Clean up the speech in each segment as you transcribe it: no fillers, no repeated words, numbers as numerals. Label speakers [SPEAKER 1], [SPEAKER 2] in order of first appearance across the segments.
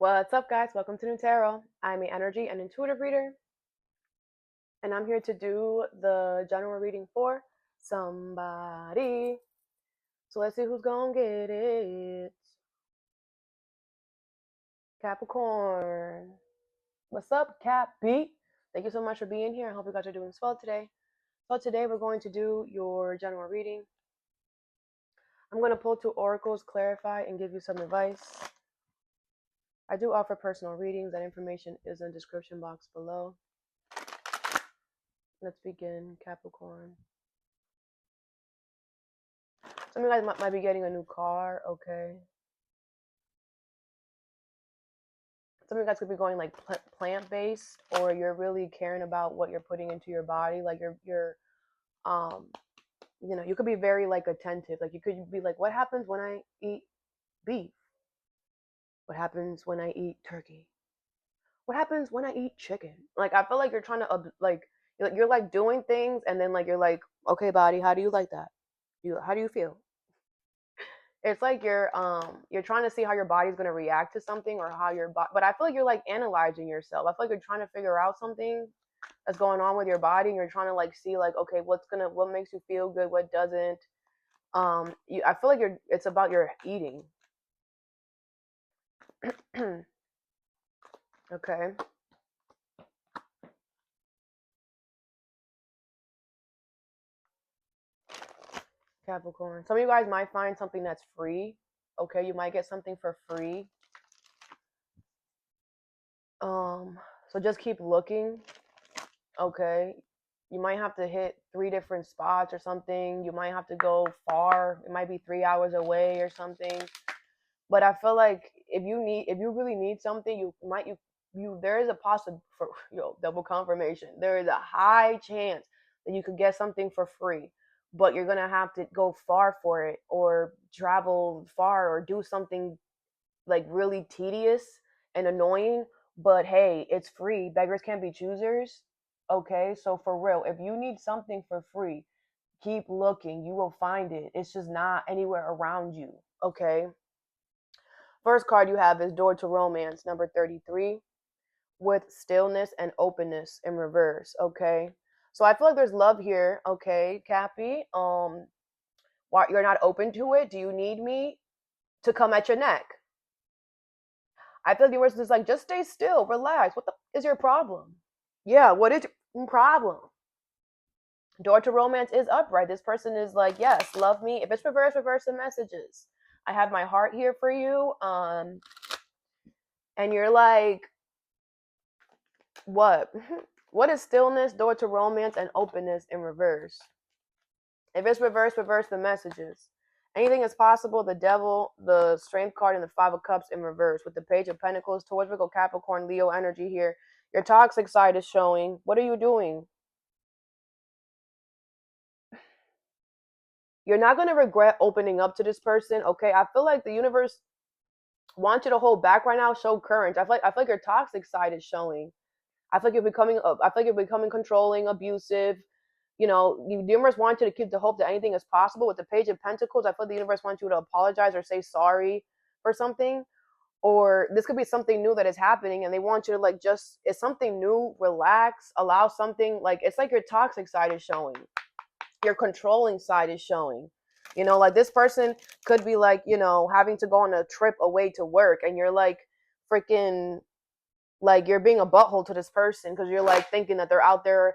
[SPEAKER 1] What's up, guys? Welcome to Nutarot. I'm an energy and intuitive reader, and I'm here to do the general reading for somebody. So let's see who's gonna get it. Capricorn. What's up, Cappy? Thank you so much for being here. I hope you guys are doing well today. So today we're going to do your general reading. I'm going to pull 2 oracles, clarify, and give you some advice. I do offer personal readings. That information is in the description box below. Let's begin, Capricorn. Some of you guys might be getting a new car, okay? Some of you guys could be going like plant-based, or you're really caring about what you're putting into your body. Like you're you could be very like attentive. Like you could be like, what happens when I eat beef? What happens when I eat turkey? What happens when I eat chicken? Like I feel like you're trying to you're like doing things, and then like you're like, okay, body, how do you like that? How do you feel? It's like you're trying to see how your body's gonna react to something, or how your body. But I feel like you're like analyzing yourself. I feel like you're trying to figure out something that's going on with your body, and you're trying to like see like, okay, what makes you feel good, what doesn't. I feel like it's about your eating. Okay. Capricorn. Some of you guys might find something that's free. Okay, you might get something for free. So just keep looking. Okay. You might have to hit 3 different spots or something. You might have to go far. It might be 3 hours away or something. But I feel like if you really need something, there is a possible for double confirmation. There is a high chance that you could get something for free, but you're gonna have to go far for it, or travel far, or do something like really tedious and annoying. But hey, it's free. Beggars can't be choosers. Okay, so for real, if you need something for free, keep looking. You will find it. It's just not anywhere around you. Okay. First card you have is Door to Romance, number 33, with stillness and openness in reverse. Okay. So I feel like there's love here. Okay, Cappy. Why you're not open to it? Do you need me to come at your neck? I feel like the universe is like, just stay still, relax. What the is your problem? Yeah, what is your problem? Door to Romance is upright. This person is like, yes, love me. If it's reverse, reverse the messages. I have my heart here for you. And you're like, what? What is stillness, door to romance, and openness in reverse? If it's reverse, reverse the messages. Anything is possible. The Devil, the Strength card, and the 5 of Cups in reverse with the Page of Pentacles. Taurus, Virgo, Capricorn, Leo energy here. Your toxic side is showing. What are you doing? You're not going to regret opening up to this person, okay? I feel like the universe wants you to hold back right now, show courage. I feel like your toxic side is showing. I feel like you're becoming controlling, abusive. You know, the universe wants you to keep the hope that anything is possible. With the Page of Pentacles, I feel the universe wants you to apologize or say sorry for something. Or this could be something new that is happening, and they want you to like it's something new, relax, allow something. Like it's like your toxic side is showing. Your controlling side is showing. You know, like this person could be like, having to go on a trip away to work, and you're like freaking like you're being a butthole to this person because you're like thinking that they're out there,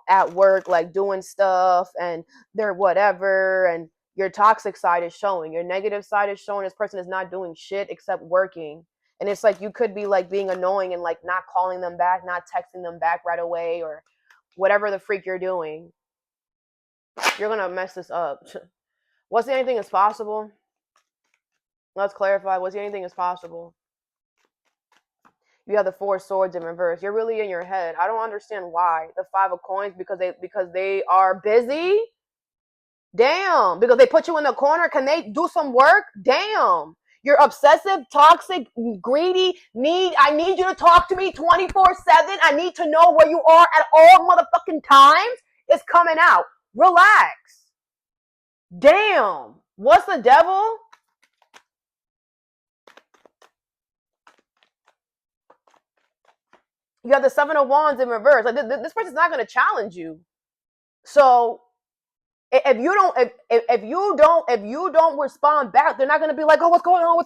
[SPEAKER 1] at work, like doing stuff, and they're whatever, and your toxic side is showing. Your negative side is showing. This person is not doing shit except working. And it's like you could be like being annoying and like not calling them back, not texting them back right away, or whatever the freak you're doing. You're gonna mess this up. Was the anything is possible? Let's clarify. Was the anything is possible? You have the 4 swords in reverse. You're really in your head. I don't understand why. The 5 of coins, because they are busy. Damn. Because they put you in the corner. Can they do some work? Damn. You're obsessive, toxic, greedy. I need you to talk to me 24/7. I need to know where you are at all motherfucking times. It's coming out. Relax. Damn. What's the Devil? You have the Seven of Wands in reverse. Like this person's not going to challenge you. So if you don't respond back, they're not going to be like, oh, what's going on?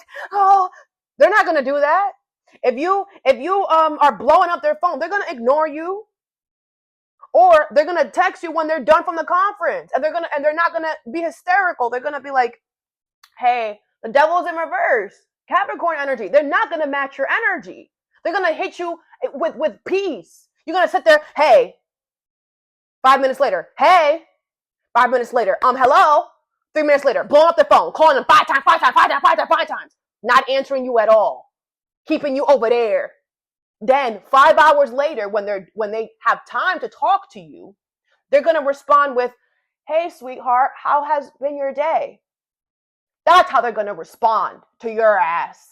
[SPEAKER 1] They're not going to do that. If you are blowing up their phone, they're going to ignore you. Or they're going to text you when they're done from the conference, and they're not going to be hysterical. They're going to be like, hey, the devil's in reverse. Capricorn energy. They're not going to match your energy. They're going to hit you with peace. You're going to sit there, hey, 5 minutes later, hey, 5 minutes later, hello, 3 minutes later, blowing up their phone, calling them 5 times, not answering you at all, keeping you over there. Then 5 hours later, when they have time to talk to you, they're going to respond with, hey, sweetheart, how has been your day? That's how they're going to respond to your ass.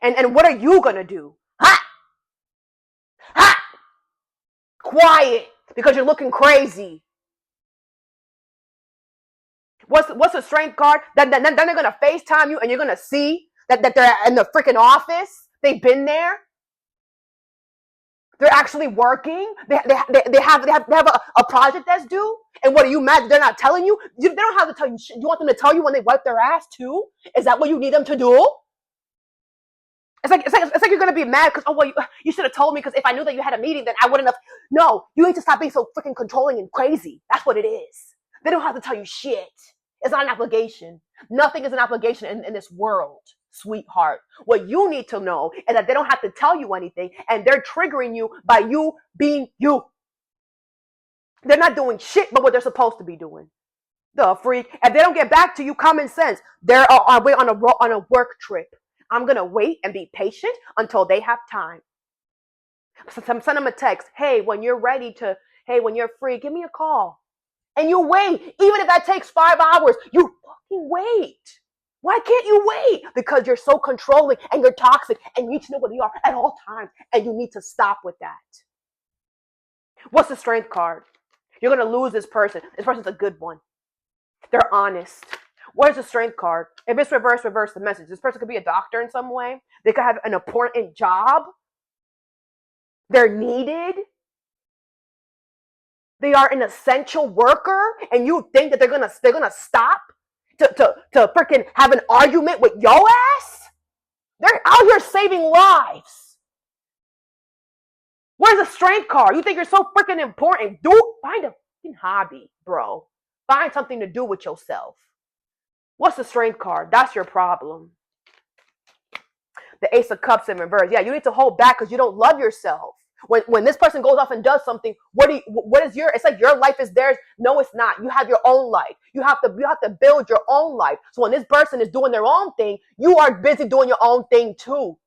[SPEAKER 1] And what are you going to do? Ha! Ha! Quiet, because you're looking crazy. What's the strength card? Then they're going to FaceTime you, and you're going to see that they're in the freaking office. They've been there. They're actually working. They have a project that's due. And what are you mad? They're not telling you. They don't have to tell you shit. You want them to tell you when they wipe their ass too? Is that what you need them to do? It's like you're gonna be mad because you should have told me, because if I knew that you had a meeting, then I wouldn't have. No, you need to stop being so freaking controlling and crazy. That's what it is. They don't have to tell you shit. It's not an obligation. Nothing is an obligation in this world, sweetheart. What you need to know is that they don't have to tell you anything, and they're triggering you by you being you. They're not doing shit but what they're supposed to be doing. The freak. If they don't get back to you, common sense. They're away on a work trip. I'm going to wait and be patient until they have time. So send them a text. Hey, when you're free, give me a call. And you wait. Even if that takes 5 hours, you fucking wait. Why can't you wait? Because you're so controlling and you're toxic, and you need to know where they are at all times, and you need to stop with that. What's the strength card? You're going to lose this person. This person's a good one. They're honest. Where's the strength card? If it's reverse the message. This person could be a doctor in some way. They could have an important job. They're needed. They are an essential worker, and you think that they're gonna stop to freaking have an argument with your ass? They're out here saving lives. Where's the strength card? You think you're so freaking important? Find a freaking hobby, bro. Find something to do with yourself. What's the strength card? That's your problem. The Ace of Cups in reverse. Yeah, you need to hold back because you don't love yourself. When this person goes off and does something, it's like your life is theirs. No, it's not. You have your own life. You have to build your own life. So when this person is doing their own thing, you are busy doing your own thing too.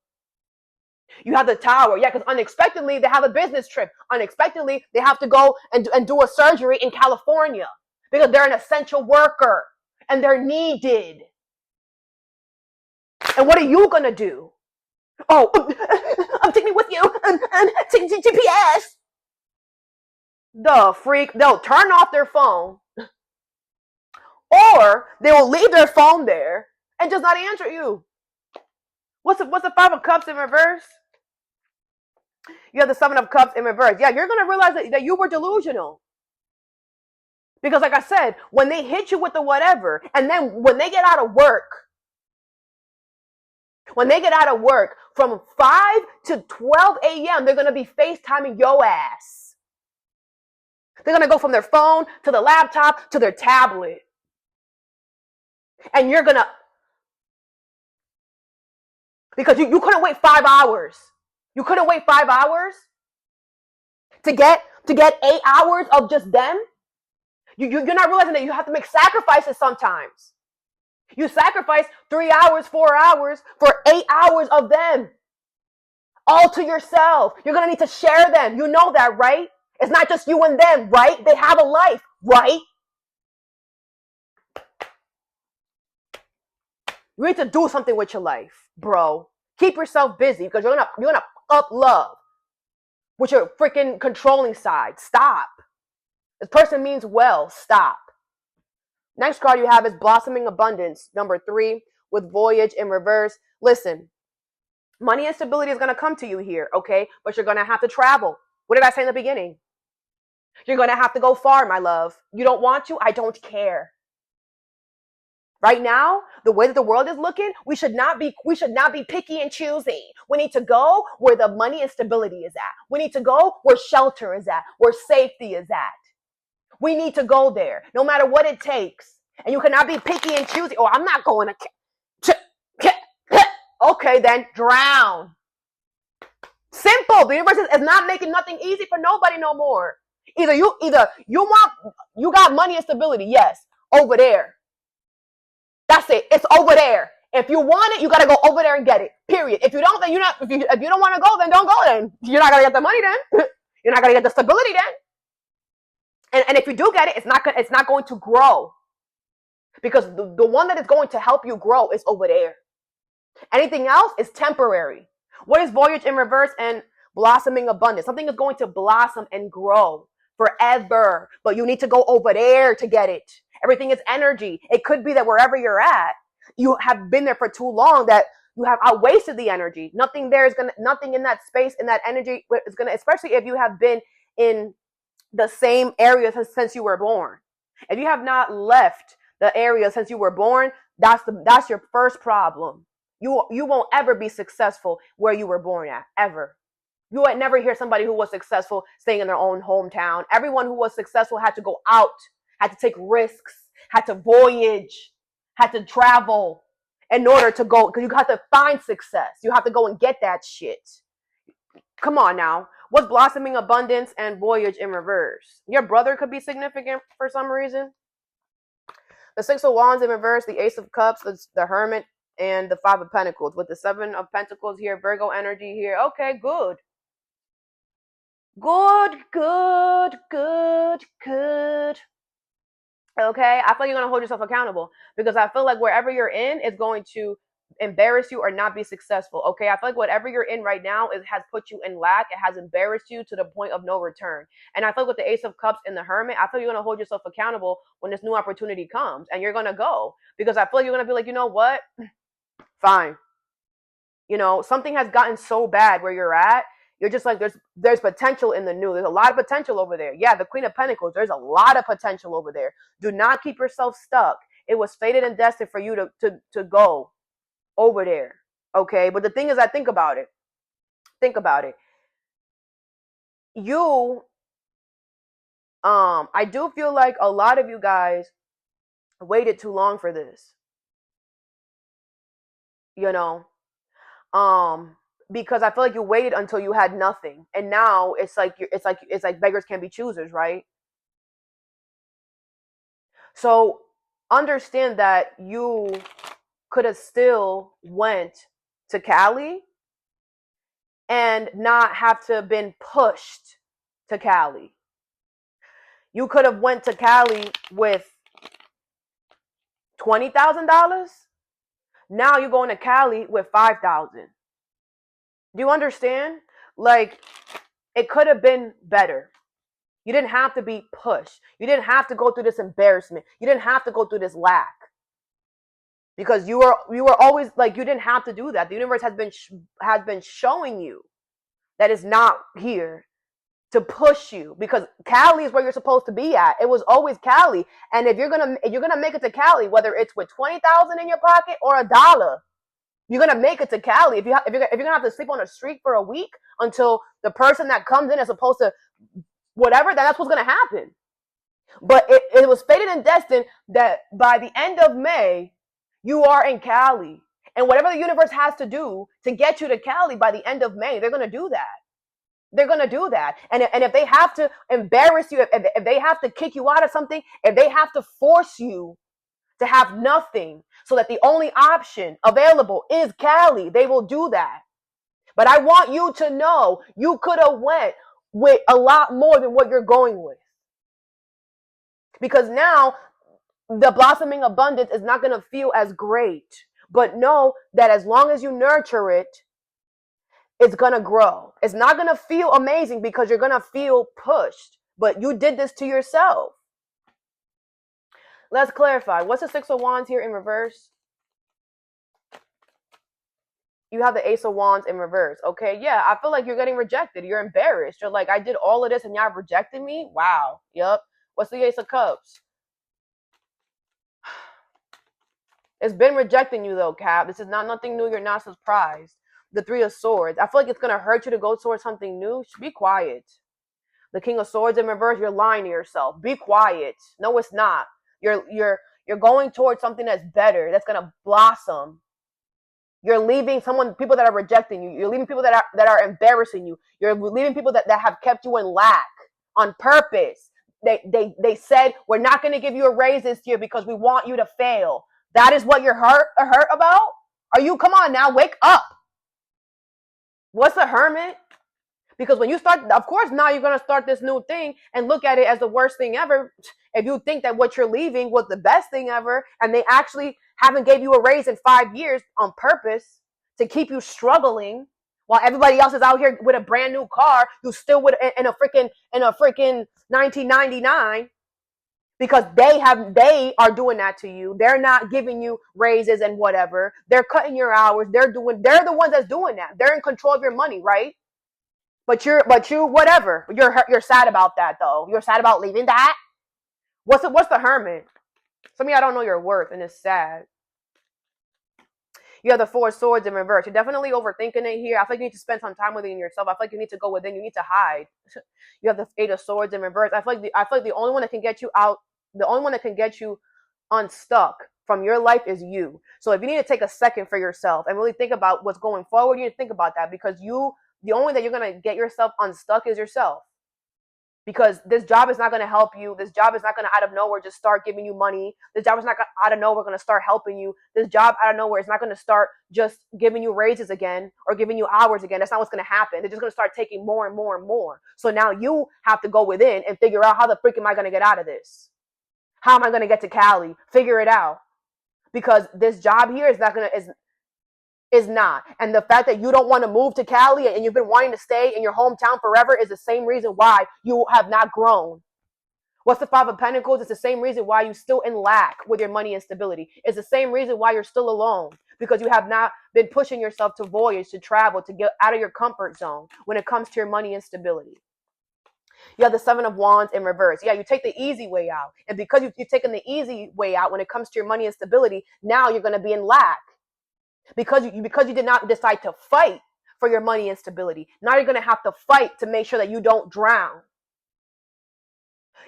[SPEAKER 1] You have the Tower. Yeah, because unexpectedly they have a business trip. Unexpectedly they have to go and do a surgery in California because they're an essential worker and they're needed. And what are you going to do? Oh, take me with you and take GPS. The freak. They'll turn off their phone, or they will leave their phone there and just not answer you. What's the Five of Cups in reverse? You have the Seven of Cups in reverse. Yeah, you're going to realize that you were delusional. Because like I said, when they hit you with the whatever, and then when they get out of work, from 5 to 12 a.m., they're going to be FaceTiming your ass. They're going to go from their phone to the laptop to their tablet. And you're going to... Because you couldn't wait 5 hours. You couldn't wait 5 hours to get 8 hours of just them. You're not realizing that you have to make sacrifices sometimes. You sacrifice 3 hours, 4 hours for 8 hours of them. All to yourself. You're going to need to share them. You know that, right? It's not just you and them, right? They have a life, right? You need to do something with your life, bro. Keep yourself busy because you're gonna up love with your freaking controlling side. Stop. This person means well. Stop. Next card you have is Blossoming Abundance, number 3, with Voyage in reverse. Listen, Money and stability is going to come to you here, okay? But you're going to have to travel. What did I say in the beginning? You're going to have to go far, my love. You don't want to? I don't care. Right now, the way that the world is looking, we should not be picky and choosy. We need to go where the money and stability is at. We need to go where shelter is at, where safety is at. We need to go there, no matter what it takes. And you cannot be picky and choosy. Oh, I'm not going to. Okay, then drown. Simple. The universe is not making nothing easy for nobody no more. Either you got money and stability. Yes, over there. That's it. It's over there. If you want it, you gotta go over there and get it. Period. If you don't, then you're not. If you don't want to go, then don't go. Then you're not gonna get the money. Then you're not gonna get the stability. Then, and if you do get it, it's not going to grow, because the one that is going to help you grow is over there. Anything else is temporary. What is voyage in reverse and blossoming abundance? Something is going to blossom and grow forever, but you need to go over there to get it. Everything is energy. It could be that wherever you're at, you have been there for too long that you have outwasted the energy. Nothing in that space, in that energy is gonna, especially if you have been in the same area since you were born. If you have not left the area since you were born, that's your first problem. You won't ever be successful where you were born at, ever. You would never hear somebody who was successful staying in their own hometown. Everyone who was successful had to go out, had to take risks, had to voyage, had to travel in order to go, because you have to find success. You have to go and get that shit. Come on now. What's blossoming abundance and voyage in reverse? Your brother could be significant for some reason. The Six of Wands in reverse, the Ace of Cups, the Hermit, and the Five of Pentacles. With the Seven of Pentacles here, Virgo energy here. Okay, good. Good. Okay, I feel like you're going to hold yourself accountable, because I feel like wherever you're in is going to embarrass you or not be successful. Okay, I feel like whatever you're in right now has put you in lack. It has embarrassed you to the point of no return. And I feel like with the Ace of Cups and the Hermit, I feel you're going to hold yourself accountable when this new opportunity comes, and you're going to go, because I feel like you're going to be like, you know what? Fine. You know, something has gotten so bad where you're at. You're just like, there's potential in the new. There's a lot of potential over there. Yeah, the Queen of Pentacles, there's a lot of potential over there. Do not keep yourself stuck. It was fated and destined for you to go over there. Okay, but the thing is, think about it. I do feel like a lot of you guys waited too long for this. You know, because I feel like you waited until you had nothing, and now it's like beggars can't be choosers, right? So understand that you could have still went to Cali and not have to been pushed to Cali. You could have went to Cali with $20,000. Now you're going to Cali with $5,000. Do you understand? Like, it could have been better. You didn't have to be pushed. You didn't have to go through this embarrassment. You didn't have to go through this lack. Because you were always like, you didn't have to do that. The universe has been showing you that it's not here to push you, because Cali is where you're supposed to be at. It was always Cali. And if you're gonna make it to Cali, whether it's with $20,000 in your pocket or $1, you're gonna make it to Cali. If you're gonna have to sleep on the street for a week until the person that comes in is supposed to whatever, then that's what's gonna happen. But it was fated and destined that by the end of May, you are in Cali. And whatever the universe has to do to get you to Cali by the end of May, they're gonna do that. They're going to do that. And if they have to embarrass you, if they have to kick you out of something, if they have to force you to have nothing so that the only option available is Cali, they will do that. But I want you to know you could have went with a lot more than what you're going with. Because now the blossoming abundance is not going to feel as great. But know that as long as you nurture it, it's going to grow. It's not going to feel amazing because you're going to feel pushed. But you did this to yourself. Let's clarify. What's the Six of Wands here in reverse? You have the Ace of Wands in reverse. Okay, yeah, I feel like you're getting rejected. You're embarrassed. You're like, I did all of this and y'all rejected me? Wow. Yep. What's the Ace of Cups? It's been rejecting you though, Cap. This is not nothing new. You're not surprised. The Three of Swords. I feel like it's gonna hurt you to go towards something new. Be quiet. The King of Swords in reverse. You're lying to yourself. Be quiet. No, it's not. You're going towards something that's better. That's gonna blossom. You're leaving people that are rejecting you. You're leaving people that are embarrassing you. You're leaving people that have kept you in lack on purpose. They said, we're not going to give you a raise this year because we want you to fail. That is what you're hurt about? Come on now, wake up. What's the Hermit? Because when you start, of course, now you're going to start this new thing and look at it as the worst thing ever. If you think that what you're leaving was the best thing ever, and they actually haven't gave you a raise in 5 years on purpose to keep you struggling while everybody else is out here with a brand new car, you still in a freaking 1999, because they are doing that to you. They're not giving you raises and whatever. They're cutting your hours. They're the ones that's doing that. They're in control of your money, right? But you whatever. You're sad about that though. You're sad about leaving that. What's the Hermit? Some of y'all don't know your worth, and it's sad. You have the Four of Swords in reverse. You're definitely overthinking it here. I feel like you need to spend some time within yourself. I feel like you need to go within. You need to hide. You have the Eight of Swords in reverse. I feel like the only one that can get you out, the only one that can get you unstuck from your life is you. So if you need to take a second for yourself and really think about what's going forward, you need to think about that, because the only way that you're going to get yourself unstuck is yourself. Because this job is not going to help you. This job is not going to out of nowhere just start giving you money. This job is not out of nowhere going to start helping you. This job out of nowhere is not going to start just giving you raises again or giving you hours again. That's not what's going to happen. They're just going to start taking more and more and more. So now you have to go within and figure out, how the freak am I going to get out of this? How am I going to get to Cali? Figure it out. Because this job here is not. And the fact that you don't want to move to Cali and you've been wanting to stay in your hometown forever is the same reason why you have not grown. What's the Five of Pentacles? It's the same reason why you're still in lack with your money and stability. It's the same reason why you're still alone, because you have not been pushing yourself to voyage, to travel, to get out of your comfort zone when it comes to your money and stability. You have the Seven of Wands in reverse. Yeah, you take the easy way out. And because you've taken the easy way out when it comes to your money and stability, now you're going to be in lack. Because you did not decide to fight for your money and stability. Now you're going to have to fight to make sure that you don't drown.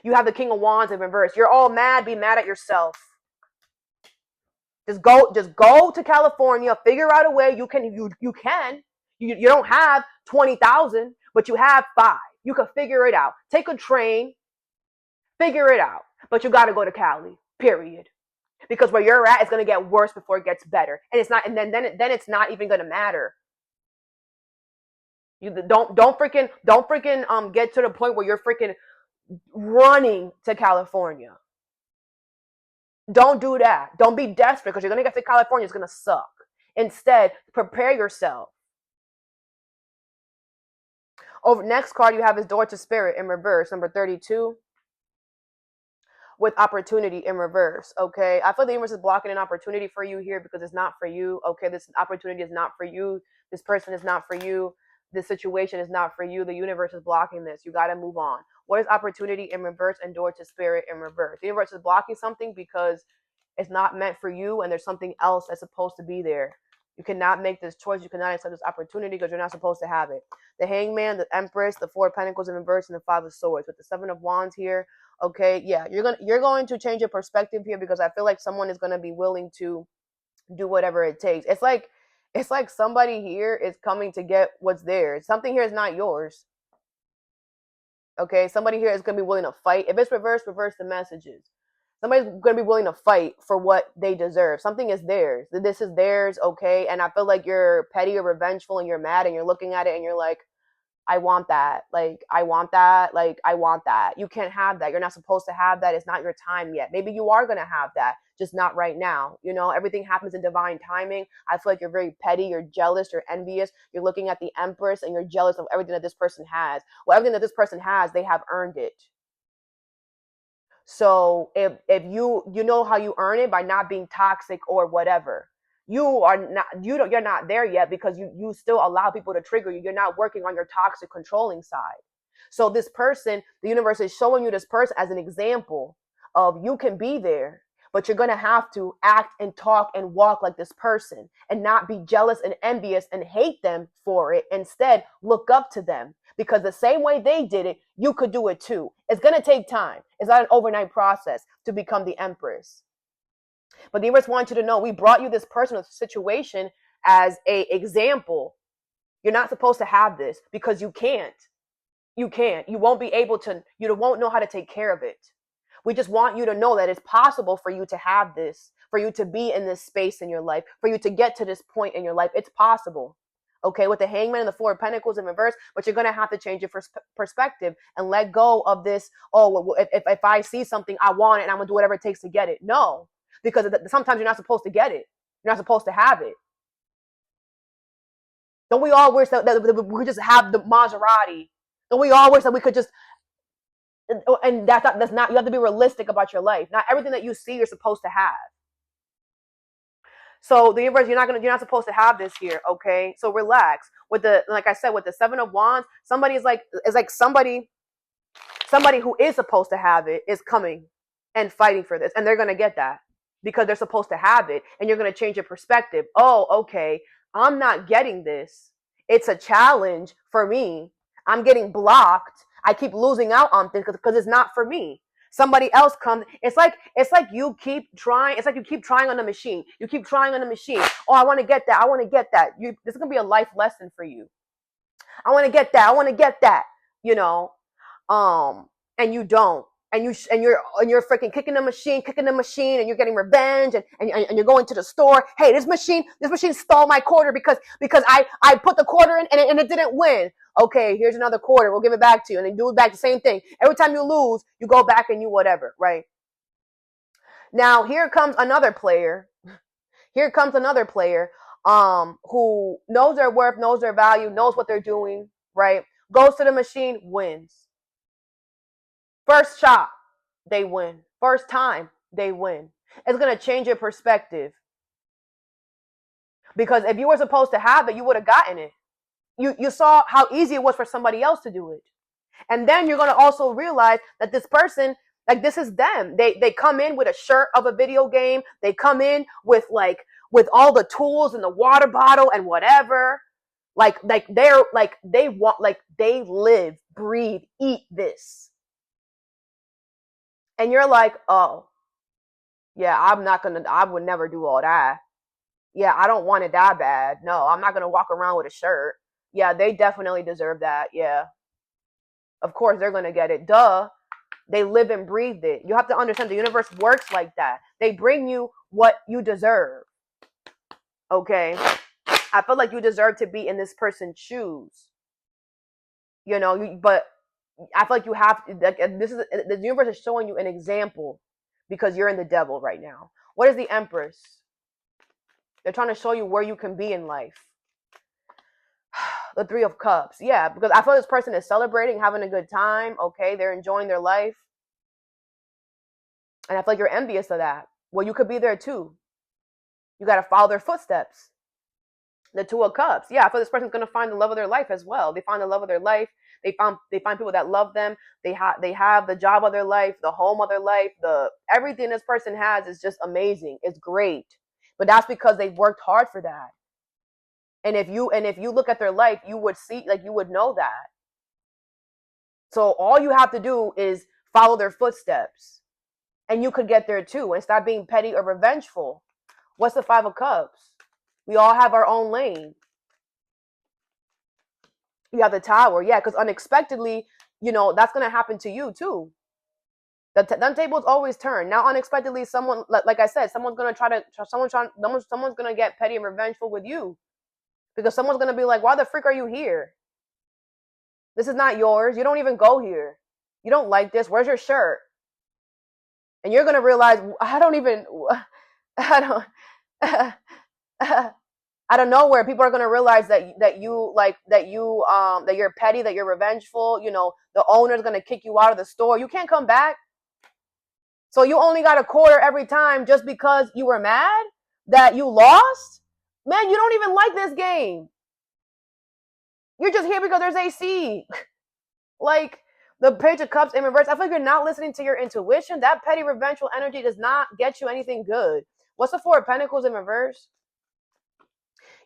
[SPEAKER 1] You have the King of Wands in reverse. You're all mad. Be mad at yourself. Just go to California. Figure out a way. You can. You don't have 20,000, but you have 5. You can figure it out. Take a train. Figure it out. But you got to go to Cali. Period. Because where you're at is going to get worse before it gets better, and it's not. And then it's not even going to matter. You don't freaking get to the point where you're freaking running to California. Don't do that. Don't be desperate, because you're going to get to California. It's going to suck. Instead, prepare yourself. Over next card, you have is Door to Spirit in reverse, number 32. With opportunity in reverse, okay? I feel the universe is blocking an opportunity for you here because it's not for you, okay? This opportunity is not for you. This person is not for you. This situation is not for you. The universe is blocking this. You got to move on. What is opportunity in reverse and Door to Spirit in reverse? The universe is blocking something because it's not meant for you, and there's something else that's supposed to be there. You cannot make this choice. You cannot accept this opportunity because you're not supposed to have it. The Hangman, the Empress, the Four of Pentacles in reverse, and the Five of Swords. With the Seven of Wands here, okay, yeah, you're going to change your perspective here, because I feel like someone is going to be willing to do whatever it takes. It's like somebody here is coming to get what's theirs. Something here is not yours. Okay, somebody here is going to be willing to fight. If it's reverse the messages. Somebody's going to be willing to fight for what they deserve. Something is theirs. This is theirs, okay? And I feel like you're petty or revengeful and you're mad and you're looking at it and you're like, I want that. Like, I want that. Like, I want that. You can't have that. You're not supposed to have that. It's not your time yet. Maybe you are going to have that, just not right now. You know, everything happens in divine timing. I feel like you're very petty. You're jealous. You're envious. You're looking at the Empress and you're jealous of everything that this person has. Well, everything that this person has, they have earned it. So if you know how you earn it, by not being toxic or whatever. you're not there yet because you still allow people to trigger you. You're not working on your toxic controlling side. So this person, the universe is showing you this person as an example of you can be there, but you're going to have to act and talk and walk like this person and not be jealous and envious and hate them for it. Instead, look up to them, because the same way they did it, you could do it too. It's going to take time. It's not an overnight process to become the empress. But the universe wants you to know, we brought you this personal situation as a example. You're not supposed to have this because you can't. You can't. You won't be able to. You won't know how to take care of it. We just want you to know that it's possible for you to have this, for you to be in this space in your life, for you to get to this point in your life. It's possible. Okay, with the Hangman and the Four of Pentacles in reverse, but you're going to have to change your perspective and let go of this, oh, if I see something, I want it and I'm going to do whatever it takes to get it. No, because sometimes you're not supposed to get it. You're not supposed to have it. Don't we all wish that we could just have the Maserati? Don't we all wish that we could just, and that's not, you have to be realistic about your life. Not everything that you see you're supposed to have. So the universe, you're not supposed to have this here, okay? So relax. With the, like I said, with the Seven of Wands, somebody is like somebody who is supposed to have it is coming and fighting for this, and they're gonna get that because they're supposed to have it, and you're gonna change your perspective. Oh, okay, I'm not getting this. It's a challenge for me. I'm getting blocked. I keep losing out on things because it's not for me. Somebody else comes. It's like you keep trying. It's like you keep trying on the machine. You keep trying on the machine. Oh, I want to get that. I want to get that. This is gonna be a life lesson for you. I want to get that. I want to get that. You know, and you don't. And you're freaking kicking the machine, and you're getting revenge, and you're going to the store. Hey, this machine stole my quarter because I put the quarter in and it didn't win. Okay, here's another quarter. We'll give it back to you, and they do it back the same thing. Every time you lose, you go back and you whatever, right? Now here comes another player. Here comes another player, who knows their worth, knows their value, knows what they're doing, right? Goes to the machine, wins. First shot, they win. First time, they win. It's going to change your perspective. Because if you were supposed to have it, you would have gotten it. You saw how easy it was for somebody else to do it. And then you're going to also realize that this person, like, this is them. They come in with a shirt of a video game. They come in with all the tools and the water bottle and whatever. They live, breathe, eat this. And you're like, oh, yeah, I would never do all that. Yeah, I don't want it that bad. No, I'm not going to walk around with a shirt. Yeah, they definitely deserve that. Yeah. Of course, they're going to get it. Duh. They live and breathe it. You have to understand the universe works like that. They bring you what you deserve. Okay? I feel like you deserve to be in this person's shoes. You know, but I feel like you have to, the universe is showing you an example because you're in the devil right now. What is the Empress? They're trying to show you where you can be in life. The Three of Cups. Yeah, because I feel this person is celebrating, having a good time. Okay, they're enjoying their life. And I feel like you're envious of that. Well, you could be there too. You got to follow their footsteps. The Two of Cups. Yeah, I feel this person's going to find the love of their life as well. They find the love of their life. They find people that love them. They have the job of their life, the home of their life. Everything this person has is just amazing. It's great. But that's because they've worked hard for that. And if you look at their life, you would see, like, you would know that. So all you have to do is follow their footsteps. And you could get there too and stop being petty or revengeful. What's the Five of Cups? We all have our own lane. You have the Tower. Yeah, because unexpectedly, that's going to happen to you too. The tables always turn. Now, unexpectedly, someone, like I said, someone's going to get petty and revengeful with you. Because someone's going to be like, why the frick are you here? This is not yours. You don't even go here. You don't like this. Where's your shirt? And you're going to realize, out of nowhere, people are going to realize that you're petty, that you're revengeful. The owner's going to kick you out of the store. You can't come back. So you only got a quarter every time just because you were mad? that you lost, man, you don't even like this game. You're just here because there's AC. Like, the Page of Cups in reverse, I feel like you're not listening to your intuition. That petty revengeful energy does not get you anything good. What's the Four of Pentacles in reverse?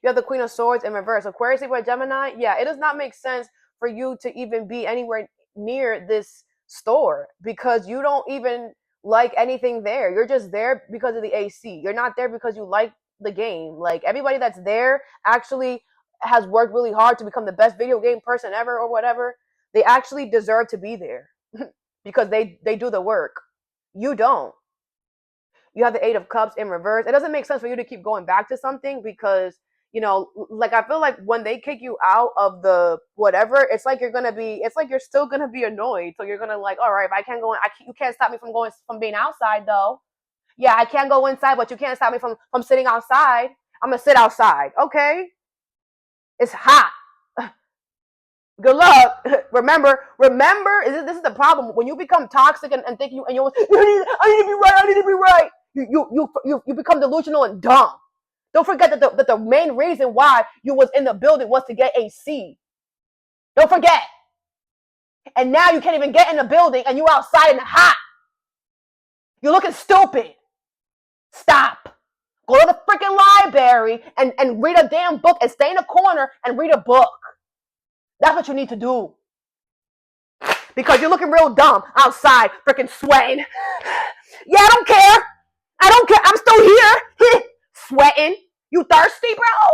[SPEAKER 1] You have the Queen of Swords in reverse. Aquarius, Libra, Gemini. Yeah, it does not make sense for you to even be anywhere near this store because you don't even like anything there. You're just there because of the AC. You're not there because you like the game. Like, everybody that's there actually has worked really hard to become the best video game person ever or whatever. They actually deserve to be there because they do the work. You don't. You have the Eight of Cups in reverse. It doesn't make sense for you to keep going back to something because, you know, like, I feel like when they kick you out of the whatever, it's like you're still gonna be annoyed. So you're gonna like, all right, if I can't go in, you can't stop me from being outside though. Yeah, I can't go inside, but you can't stop me from sitting outside. I'm gonna sit outside. Okay, it's hot. Good luck. Remember, this is the problem. When you become toxic and think I need to be right, I need to be right. You become delusional and dumb. Don't forget that the main reason why you was in the building was to get AC. Don't forget. And now you can't even get in the building and you outside in the hot. You're looking stupid. Stop. Go to the freaking library and read a damn book and stay in a corner and read a book. That's what you need to do. Because you're looking real dumb outside, freaking sweating. Yeah, I don't care. I'm still here. Sweating. You thirsty, bro?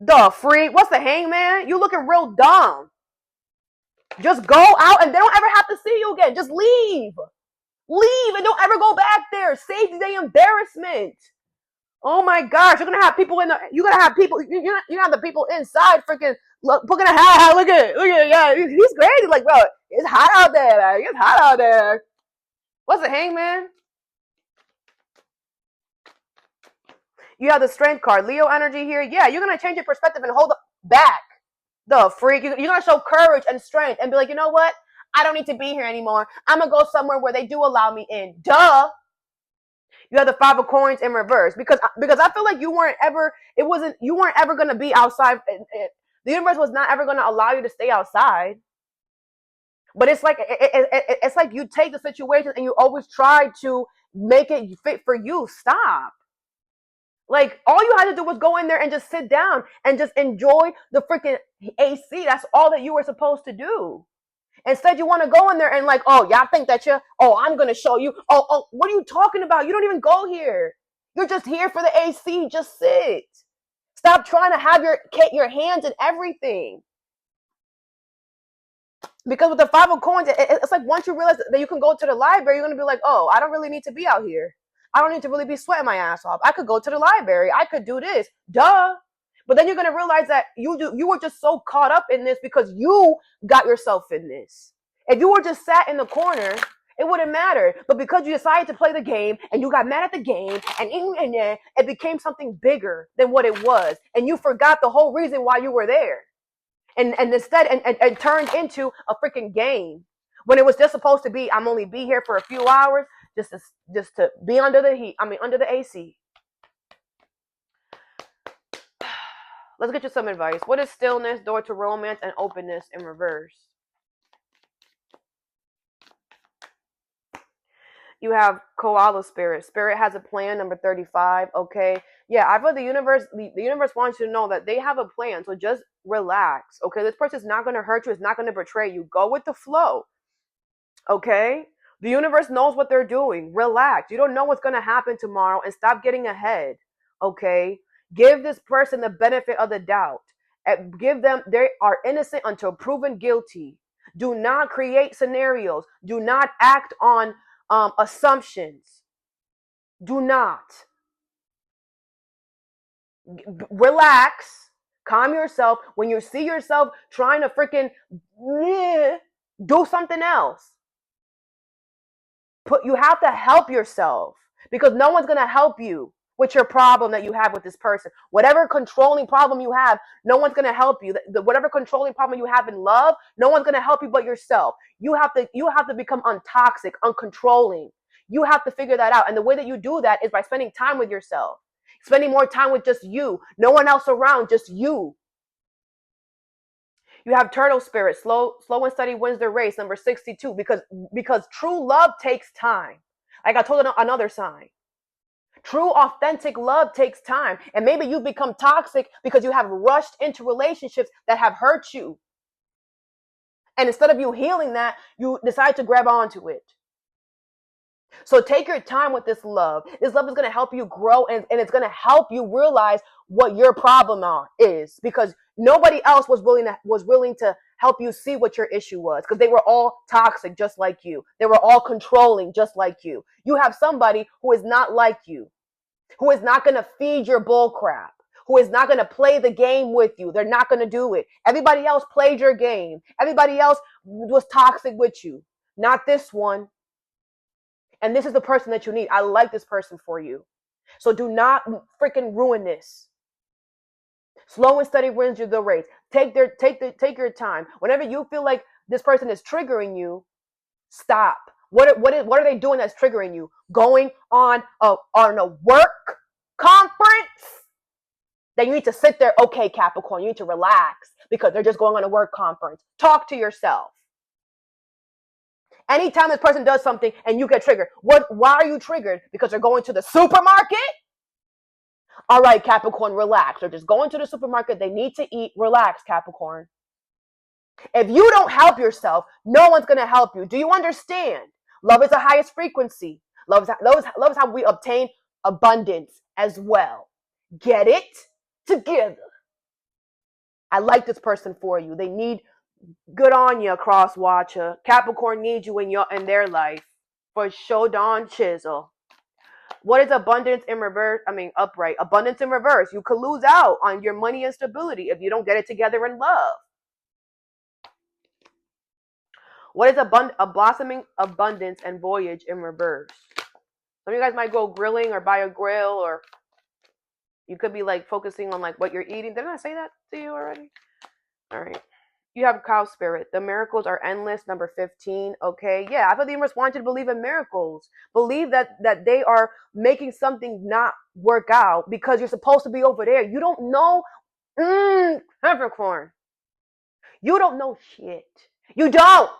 [SPEAKER 1] The freak. What's the Hangman? You looking real dumb. Just go out and they don't ever have to see you again. Just leave. Leave and don't ever go back there. Save the embarrassment. Oh my gosh, you're gonna have people you're gonna have the people inside freaking looking at how look at yeah, he's crazy. Like, bro, it's hot out there. Like, it's hot out there. What's the Hangman? You have the Strength card. Leo energy here. Yeah, you're gonna change your perspective and hold back. The freak. You're gonna show courage and strength and be like, you know what? I don't need to be here anymore. I'm gonna go somewhere where they do allow me in. Duh. You have the Five of Coins in reverse because I feel like you weren't ever going to be outside. The universe was not ever going to allow you to stay outside. But it's like it's like you take the situation and you always try to make it fit for you. Stop. Like, all you had to do was go in there and just sit down and just enjoy the freaking AC. That's all that you were supposed to do. Instead, you want to go in there and like, oh, y'all think that I'm going to show you. Oh, what are you talking about? You don't even go here. You're just here for the AC. Just sit. Stop trying to have your hands in everything. Because with the Five of Coins, it's like once you realize that you can go to the library, you're going to be like, oh, I don't really need to be out here. I don't need to really be sweating my ass off. I could go to the library. I could do this. Duh. But then you're going to realize that you were just so caught up in this because you got yourself in this. If you were just sat in the corner, it wouldn't matter. But because you decided to play the game and you got mad at the game and it became something bigger than what it was. And you forgot the whole reason why you were there. And instead, and turned into a freaking game. When it was just supposed to be, I'm only be here for a few hours just to be under the heat. Under the AC. Let's get you some advice. What is stillness, door to romance, and openness in reverse? You have koala spirit. Spirit has a plan, number 35. Okay. Yeah, I feel the universe wants you to know that they have a plan. So just relax. Okay. This person's not going to hurt you. It's not going to betray you. Go with the flow. Okay. The universe knows what they're doing. Relax. You don't know what's going to happen tomorrow and stop getting ahead. Okay. Give this person the benefit of the doubt. Give them, they are innocent until proven guilty. Do not create scenarios. Do not act on assumptions. Do not. Relax. Calm yourself. When you see yourself trying to freaking do something else. You have to help yourself because no one's going to help you with your problem that you have with this person. Whatever controlling problem you have, no one's going to help you. Whatever controlling problem you have in love, no one's going to help you but yourself. You have to become untoxic, uncontrolling. You have to figure that out. And the way that you do that is by spending time with yourself, spending more time with just you, no one else around, just you. You have turtle spirit, slow and steady wins the race, number 62, because true love takes time. Like I told another sign. True, authentic love takes time. And maybe you've become toxic because you have rushed into relationships that have hurt you. And instead of you healing that, you decide to grab onto it. So take your time with this love. This love is going to help you grow, and it's going to help you realize what your problem is, because nobody else was willing to help you see what your issue was, because they were all toxic just like you. They were all controlling just like you. You have somebody who is not like you, who is not going to feed your bull crap, who is not going to play the game with you. They're not going to do it. Everybody else played your game. Everybody else was toxic with you. Not this one. And this is the person that you need. I like this person for you. So do not freaking ruin this. Slow and steady wins you the race. Take your time. Whenever you feel like this person is triggering you, stop. What are they doing that's triggering you? Going on a work conference? Then you need to sit there. Okay, Capricorn, you need to relax because they're just going on a work conference. Talk to yourself. Anytime this person does something and you get triggered, why are you triggered? Because they're going to the supermarket? All right, Capricorn, relax. They're just going to the supermarket. They need to eat. Relax, Capricorn. If you don't help yourself, no one's going to help you. Do you understand? Love is the highest frequency. Love is how we obtain abundance as well. Get it together. I like this person for you. They need good on you, cross watcher. Capricorn needs you in their life for show Don Chisel. What is abundance in reverse? Upright. Abundance in reverse. You could lose out on your money and stability if you don't get it together in love. What is a blossoming abundance and voyage in reverse? Some of you guys might go grilling or buy a grill, or you could be like focusing on like what you're eating. Didn't I say that to you already? All right. You have cow spirit. The miracles are endless. Number 15. Okay. Yeah. I thought the universe wanted you to believe in miracles. Believe that they are making something not work out because you're supposed to be over there. You don't know. Capricorn. You don't know shit. You don't.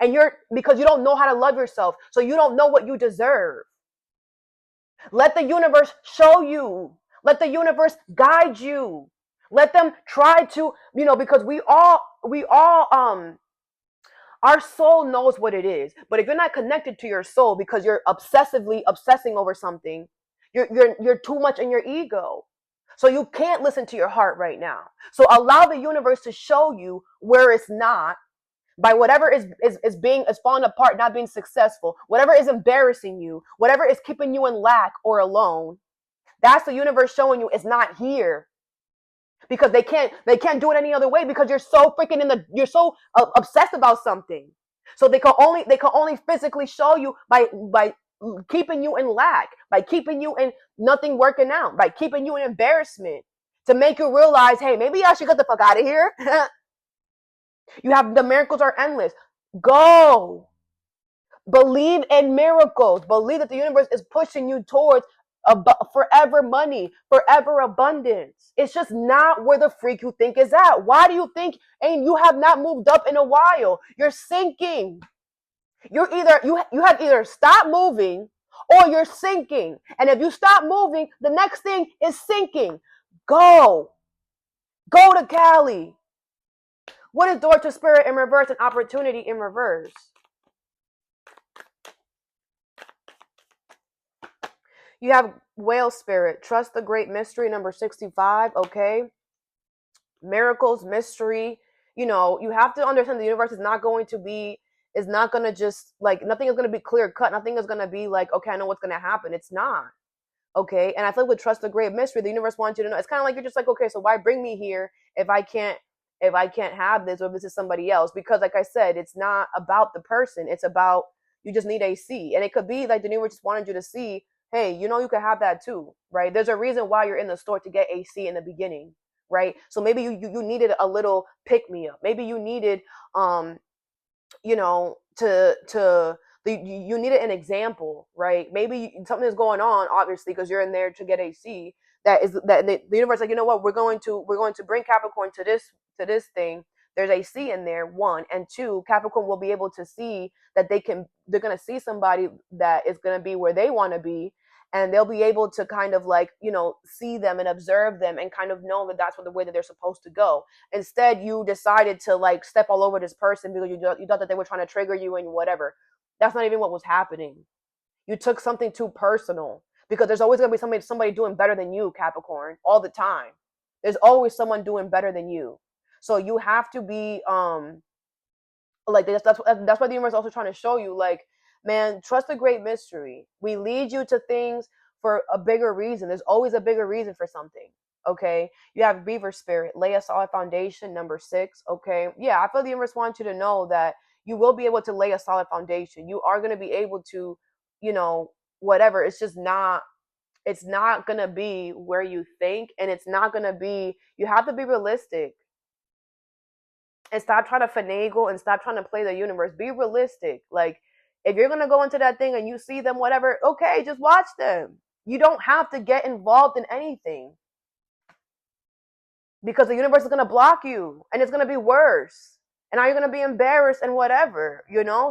[SPEAKER 1] And because you don't know how to love yourself. So you don't know what you deserve. Let the universe show you. Let the universe guide you. Let them try to, because we all, our soul knows what it is. But if you're not connected to your soul because you're obsessively obsessing over something, you're too much in your ego. So you can't listen to your heart right now. So allow the universe to show you where it's not, by whatever is falling apart, not being successful, whatever is embarrassing you, whatever is keeping you in lack or alone. That's the universe showing you it's not here. Because they can't do it any other way, because you're so you're so obsessed about something. So they can only physically show you by keeping you in lack, by keeping you in nothing working out, by keeping you in embarrassment, to make you realize, hey, maybe I should get the fuck out of here. You have the miracles are endless. Go. Believe in miracles. Believe that the universe is pushing you towards forever money, forever abundance. It's just not where the freak you think is at. Why do you think you have not moved up in a while? You're sinking. You have either stopped moving or you're sinking. And if you stop moving, the next thing is sinking. Go to Cali. What is door to spirit in reverse and opportunity in reverse? You have whale spirit. Trust the great mystery, number 65. Okay. Miracles, mystery. You have to understand the universe is not going to just like, nothing is going to be clear cut. Nothing is going to be like, okay, I know what's going to happen. It's not. Okay. And I feel like with trust the great mystery, the universe wants you to know. It's kind of like, you're just like, okay, so why bring me here if I can't have this, or if this is somebody else? Because like I said, it's not about the person. It's about, you just need AC. And it could be like the universe just wanted you to see, hey, you can have that too, right? There's a reason why you're in the store, to get AC in the beginning, right? So maybe you needed a little pick me up. Maybe you needed, to You needed an example, right? Maybe something is going on, obviously, because you're in there to get AC. That the universe, like, you know what, we're going to bring Capricorn to this thing. There's AC in there, one, and two, Capricorn will be able to see that they're gonna see somebody that is gonna be where they want to be, and they'll be able to kind of like, see them and observe them and kind of know that that's what the way that they're supposed to go. Instead, you decided to like step all over this person because you thought that they were trying to trigger you and whatever. That's not even what was happening. You took something too personal, because there's always going to be somebody doing better than you, Capricorn, all the time. There's always someone doing better than you. So you have to be like that's why the universe is also trying to show you, like, man, trust the great mystery. We lead you to things for a bigger reason. There's always a bigger reason for something. Okay, you have Beaver Spirit, lay a solid foundation, number 6. Okay, yeah, I feel the universe wants you to know that you will be able to lay a solid foundation. You are going to be able to, whatever. It's just not. It's not going to be where you think, and it's not going to be. You have to be realistic and stop trying to finagle and stop trying to play the universe. Be realistic. Like, if you're going to go into that thing and you see them, whatever, okay, just watch them. You don't have to get involved in anything, because the universe is going to block you and it's going to be worse. And now you're going to be embarrassed and whatever,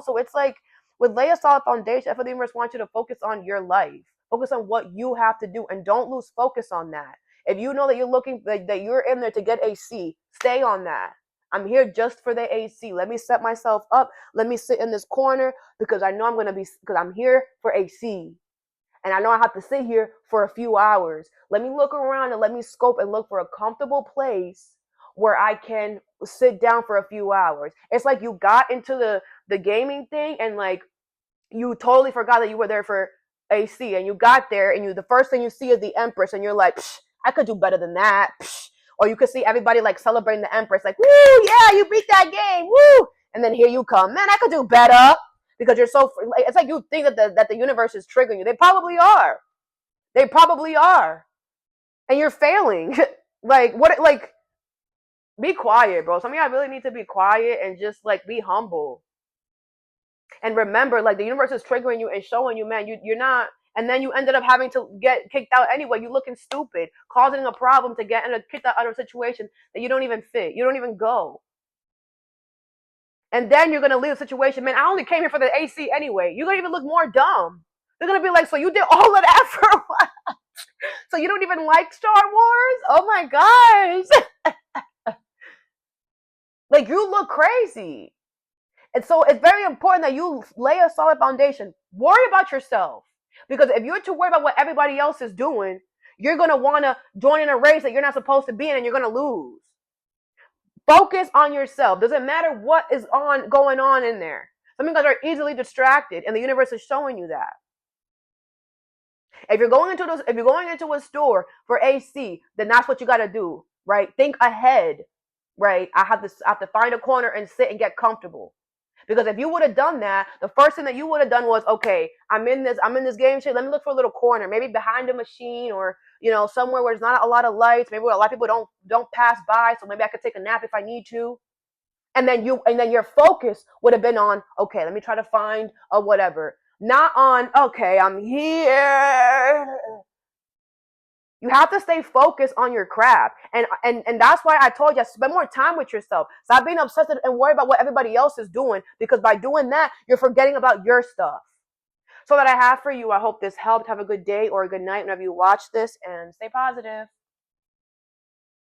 [SPEAKER 1] So it's like, with lay a solid foundation, I feel the universe wants you to focus on your life. Focus on what you have to do and don't lose focus on that. If you know that you're looking, that you're in there to get AC, stay on that. I'm here just for the AC. Let me set myself up. Let me sit in this corner because I know because I'm here for AC. And I know I have to sit here for a few hours. Let me look around and let me scope and look for a comfortable place where I can sit down for a few hours. It's like you got into the gaming thing and like you totally forgot that you were there for AC, and you got there and the first thing you see is the Empress, and you're like, I could do better than that. Or you could see everybody like celebrating the Empress, like, woo, yeah, you beat that game, woo. And then here you come, man, I could do better. Because you're so, it's like you think that the universe is triggering you. They probably are. They probably are. And you're failing. Be quiet, bro. Some of y'all really need to be quiet and just like be humble. And remember, like, the universe is triggering you and showing you, man, you're not, and then you ended up having to get kicked out anyway. You looking stupid, causing a problem to get kicked out of a situation that you don't even fit. You don't even go. And then you're going to leave the situation, man, I only came here for the AC anyway. You're going to even look more dumb. They're going to be like, so you did all of that for what? So you don't even like Star Wars? Oh my gosh. Like, you look crazy. And so it's very important that you lay a solid foundation. Worry about yourself. Because if you're to worry about what everybody else is doing, you're going to want to join in a race that you're not supposed to be in, and you're going to lose. Focus on yourself. Doesn't matter what is going on in there. Some of you guys are easily distracted, and the universe is showing you that. If you're going into a store for AC, then that's what you got to do, right? Think ahead, right? I have to find a corner and sit and get comfortable. Because if you would have done that, the first thing that you would have done was, okay, I'm in this game shit. Let me look for a little corner, maybe behind a machine, or somewhere where there's not a lot of lights, maybe where a lot of people don't pass by, so maybe I could take a nap if I need to. And then your focus would have been on, okay, let me try to find a whatever. Not on, okay, I'm here. You have to stay focused on your craft. And that's why I told you, spend more time with yourself. Stop being obsessed and worry about what everybody else is doing, because by doing that, you're forgetting about your stuff. So that I have for you, I hope this helped. Have a good day or a good night whenever you watch this, and stay positive.